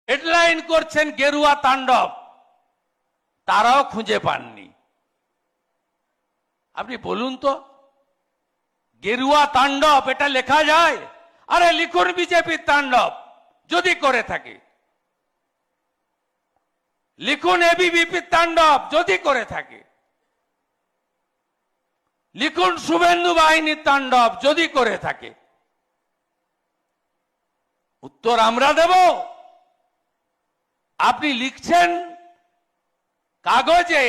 Headline করছেন গেরুয়া তাণ্ডব, তারাও খুঁজে পাননি। আপনি বলুন তো, গেরুয়া তাণ্ডব এটা লেখা যায়? আরে লিখুন বিজেপির তাণ্ডব, যদি করে থাকে। লিখুন এবিভিপির তাণ্ডব, যদি করে থাকে। লিখুন শুভেন্দু বাহিনীর তাণ্ডব, যদি করে থাকে। উত্তর আমরা দেব। আপনি লিখছেন কাগজে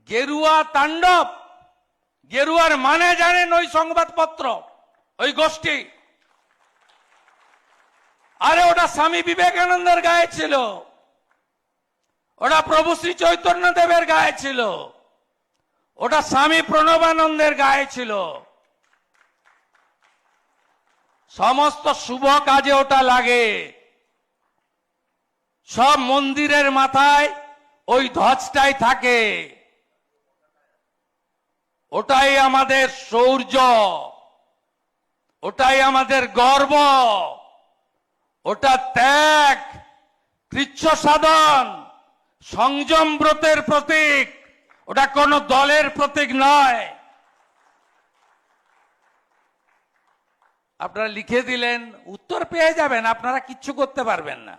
গেরুয়া তাণ্ডব। গেরুয়ার মানে জানেন ওই সংবাদপত্র, ওই গোষ্ঠী? আরে ওটা স্বামী বিবেকানন্দের গায়ে ছিল, ওটা প্রভু শ্রী চৈতন্য দেবের গায়ে ছিল, ওটা স্বামী প্রণবানন্দের গায়ে ছিল। সমস্ত শুভ কাজে ওটা লাগে। সব মন্দিরের মাথায় ওই ধ্বজটাই থাকে। ওটাই আমাদের শৌর্য, ওটাই আমাদের গর্ব, ওটা ত্যাগ, কৃচ্ছ সাধন, সংযম ব্রতের প্রতীক। ওটা কোনো দলের প্রতীক নয়। আপনারা লিখে দিলেন, উত্তর পেয়ে যাবেন, আপনারা কিচ্ছু করতে পারবেন না।